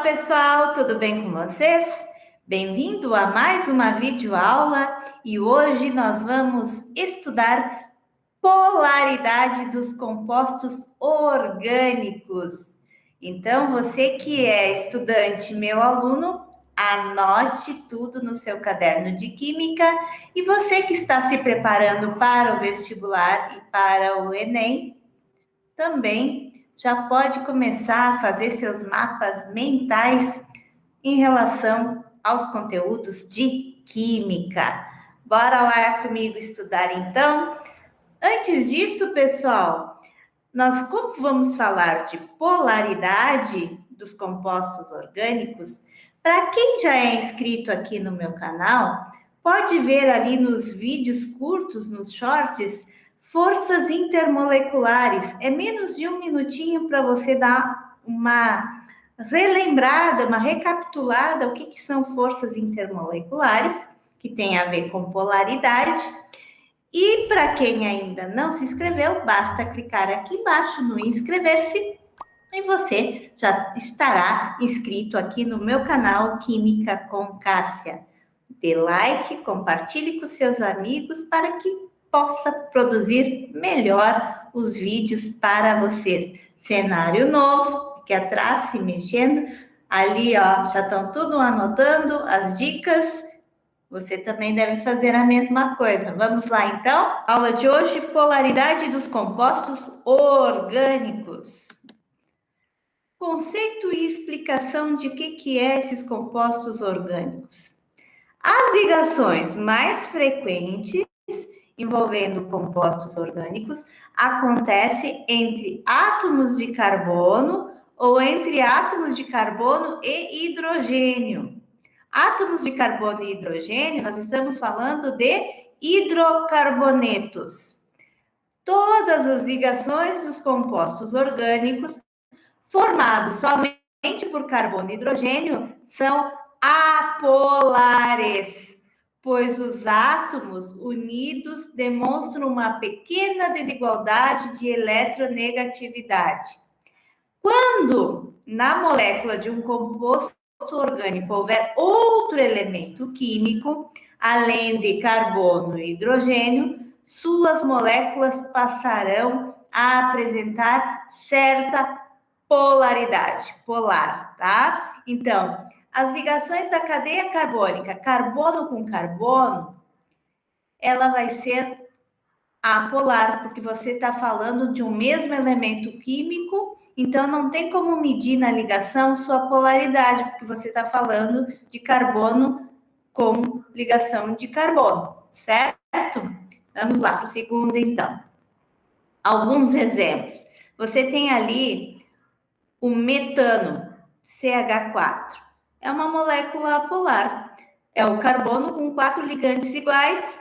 Pessoal, tudo bem com vocês? Bem-vindo a mais uma videoaula e hoje nós vamos estudar polaridade dos compostos orgânicos. Então, você que é estudante, meu aluno, anote tudo no seu caderno de química e você que está se preparando para o vestibular e para o Enem, também já pode começar a fazer seus mapas mentais em relação aos conteúdos de química. Bora lá comigo estudar então? Antes disso, pessoal, nós como vamos falar de polaridade dos compostos orgânicos, para quem já é inscrito aqui no meu canal, pode ver ali nos vídeos curtos, nos shorts, forças intermoleculares. É menos de um minutinho para você dar uma relembrada, uma recapitulada, o que são forças intermoleculares, que tem a ver com polaridade. E para quem ainda não se inscreveu, basta clicar aqui embaixo no inscrever-se e você já estará inscrito aqui no meu canal Química com Cássia. Dê like, compartilhe com seus amigos para que possa produzir melhor os vídeos para vocês. Cenário novo, aqui atrás se mexendo, ali ó, já estão tudo anotando as dicas. Você também deve fazer a mesma coisa. Vamos lá, então? Aula de hoje, polaridade dos compostos orgânicos. Conceito e explicação de que é esses compostos orgânicos. As ligações mais frequentes envolvendo compostos orgânicos acontecem entre átomos de carbono ou entre átomos de carbono e hidrogênio. Átomos de carbono e hidrogênio, nós estamos falando de hidrocarbonetos. Todas as ligações dos compostos orgânicos formados somente por carbono e hidrogênio são apolares, pois os átomos unidos demonstram uma pequena desigualdade de eletronegatividade. Quando na molécula de um composto orgânico houver outro elemento químico, além de carbono e hidrogênio, suas moléculas passarão a apresentar certa polaridade, polar, tá? Então, as ligações da cadeia carbônica, carbono com carbono, ela vai ser apolar, porque você está falando de um mesmo elemento químico, então não tem como medir na ligação sua polaridade, porque você está falando de carbono com ligação de carbono, certo? Vamos lá para o segundo, então. Alguns exemplos. Você tem ali o metano, CH4. É uma molécula apolar. É o carbono com 4 ligantes iguais.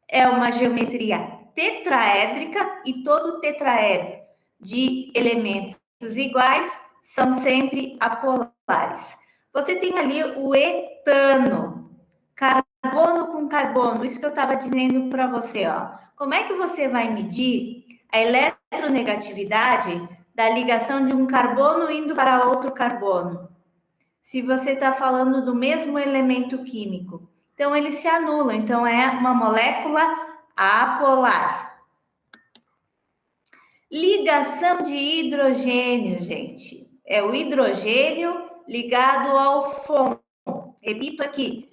É uma geometria tetraédrica e todo tetraedro de elementos iguais são sempre apolares. Você tem ali o etano, carbono com carbono, isso que eu estava dizendo para você, ó. Como é que você vai medir a eletronegatividade da ligação de um carbono indo para outro carbono? Se você está falando do mesmo elemento químico. Então, eles se anulam. Então, é uma molécula apolar. Ligação de hidrogênio, gente. É o hidrogênio ligado ao FON. Repito aqui.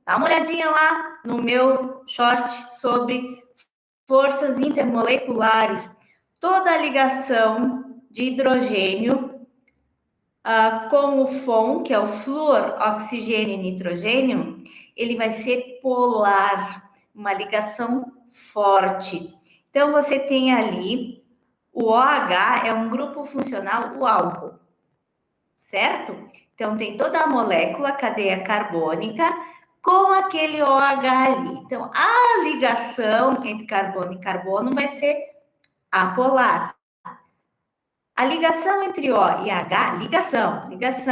Dá uma olhadinha lá no meu short sobre forças intermoleculares. Toda a ligação de hidrogênio com o FON, que é o flúor, oxigênio e nitrogênio, ele vai ser polar, uma ligação forte. Então, você tem ali, o OH é um grupo funcional, o álcool, certo? Então, tem toda a molécula, cadeia carbônica, com aquele OH ali. Então, a ligação entre carbono e carbono vai ser apolar. A ligação entre O e H, ligação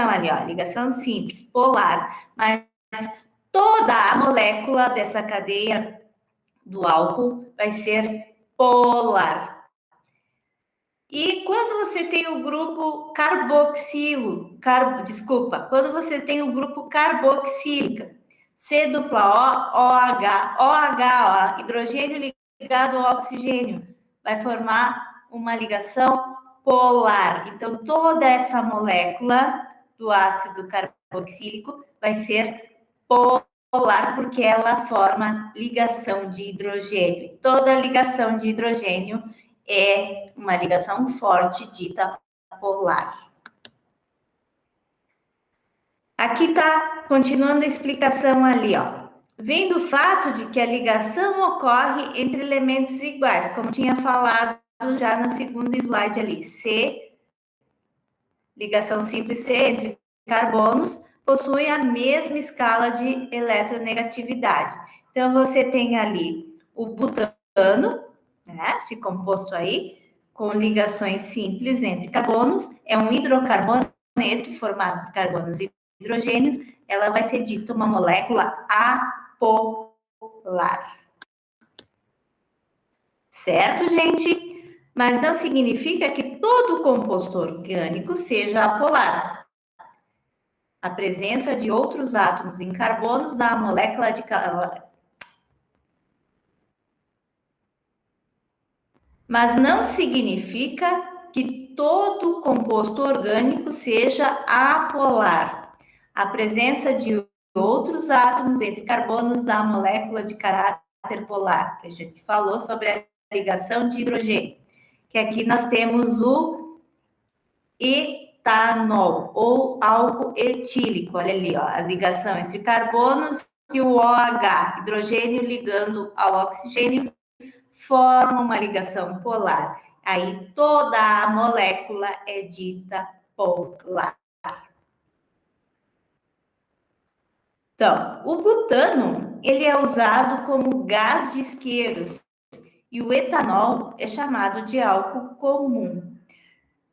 ali, ó, ligação simples, polar, mas toda a molécula dessa cadeia do álcool vai ser polar. E quando você tem o grupo carboxilo, quando você tem o grupo carboxílica, C dupla O, OH, OH, hidrogênio ligado ao oxigênio, vai formar uma ligação polar. Então, toda essa molécula do ácido carboxílico vai ser polar, porque ela forma ligação de hidrogênio. Toda ligação de hidrogênio é uma ligação forte dita polar. Aqui está continuando a explicação ali, ó. Vem do fato de que a ligação ocorre entre elementos iguais, como tinha falado já no segundo slide ali. C, ligação simples C entre carbonos, possui a mesma escala de eletronegatividade. Então, você tem ali o butano, né, esse composto aí, com ligações simples entre carbonos, é um hidrocarboneto formado por carbonos e hidrogênios, ela vai ser dita uma molécula apolar. Certo, gente? Mas não significa que todo composto orgânico seja apolar. A presença de outros átomos em carbonos da molécula de mas não significa que todo composto orgânico seja apolar. A presença de outros átomos entre carbonos da molécula de caráter polar, que a gente falou sobre a ligação de hidrogênio, que aqui nós temos o etanol ou álcool etílico. Olha ali, ó, a ligação entre carbonos e o OH, hidrogênio ligando ao oxigênio, forma uma ligação polar. Aí toda a molécula é dita polar. Então, o butano, ele é usado como gás de isqueiros e o etanol é chamado de álcool comum.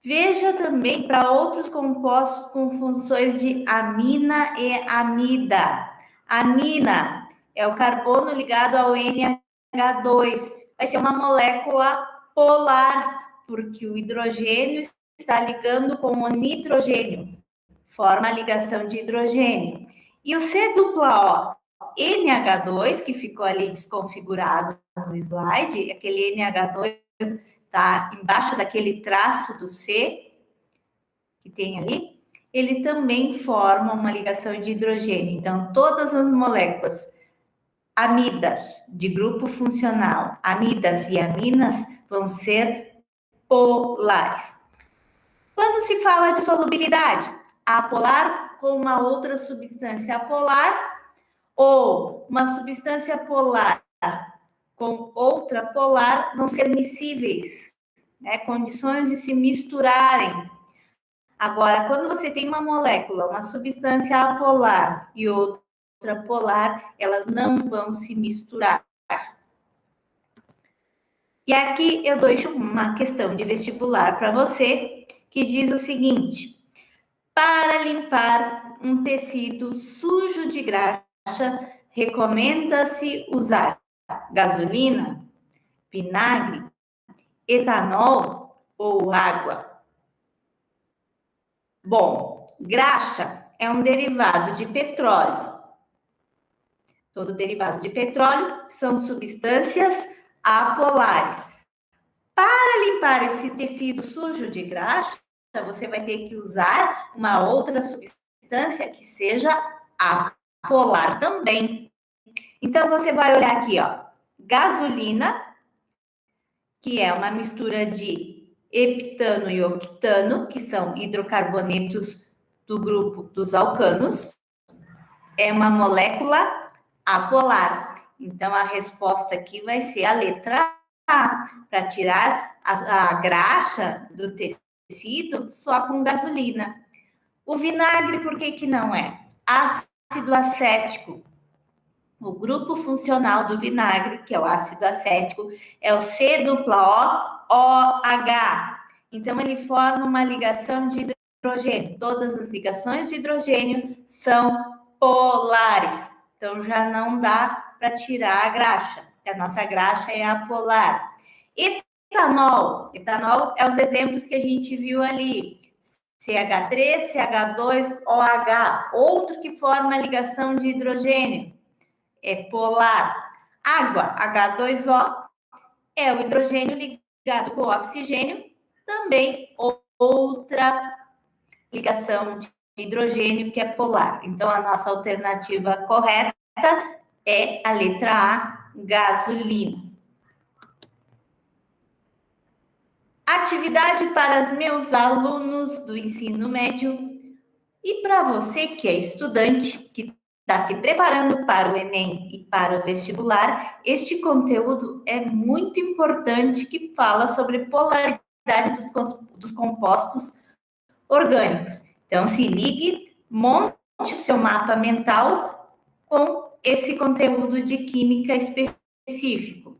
Veja também para outros compostos com funções de amina e amida. Amina é o carbono ligado ao NH2. Vai ser uma molécula polar, porque o hidrogênio está ligando com o nitrogênio. Forma a ligação de hidrogênio. E o C dupla O, NH2, que ficou ali desconfigurado no slide, aquele NH2 está embaixo daquele traço do C, que tem ali, ele também forma uma ligação de hidrogênio. Então, todas as moléculas amidas de grupo funcional, amidas e aminas, vão ser polares. Quando se fala de solubilidade, apolar com uma outra substância apolar ou uma substância polar com outra polar vão ser miscíveis, né? Condições de se misturarem. Agora, quando você tem uma molécula, uma substância apolar e outra polar, elas não vão se misturar. E aqui eu dou uma questão de vestibular para você, que diz o seguinte: para limpar um tecido sujo de graxa, recomenda-se usar gasolina, vinagre, etanol ou água? Bom, graxa é um derivado de petróleo. Todo derivado de petróleo são substâncias apolares. Para limpar esse tecido sujo de graxa, você vai ter que usar uma outra substância que seja apolar também. Então, você vai olhar aqui, ó, gasolina, que é uma mistura de heptano e octano, que são hidrocarbonetos do grupo dos alcanos, é uma molécula apolar. Então, a resposta aqui vai ser a letra A, para tirar a graxa do tecido só com gasolina. O vinagre, por que não é? Ácido acético. O grupo funcional do vinagre, que é o ácido acético, é o C dupla O, OH. Então, ele forma uma ligação de hidrogênio. Todas as ligações de hidrogênio são polares. Então, já não dá para tirar a graxa. A nossa graxa é apolar. Etanol. Etanol é os exemplos que a gente viu ali. CH3, CH2, OH. Outro que forma ligação de hidrogênio. É polar. Água, H2O, é o hidrogênio ligado com o oxigênio. Também outra ligação de hidrogênio que é polar. Então, a nossa alternativa correta é a letra A, gasolina. Atividade para os meus alunos do ensino médio e para você que é estudante, que está se preparando para o Enem e para o vestibular, este conteúdo é muito importante que fala sobre polaridade dos compostos orgânicos. Então, se ligue, monte o seu mapa mental com esse conteúdo de química específico.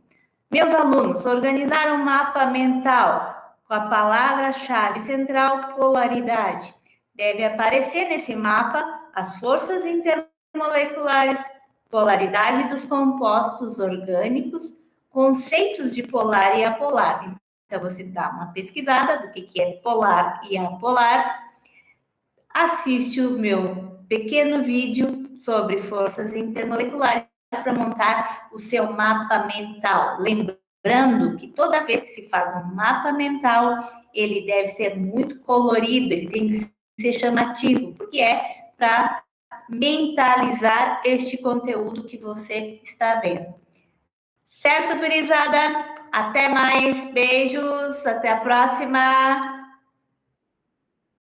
Meus alunos, organizaram um mapa mental com a palavra-chave central polaridade. Deve aparecer nesse mapa as forças intermoleculares, polaridade dos compostos orgânicos, conceitos de polar e apolar. Então, você dá uma pesquisada do que é polar e apolar, assiste o meu pequeno vídeo sobre forças intermoleculares para montar o seu mapa mental. Lembrando que toda vez que se faz um mapa mental, ele deve ser muito colorido, ele tem que ser chamativo, porque é para mentalizar este conteúdo que você está vendo. Certo, gurizada? Até mais, beijos, até a próxima!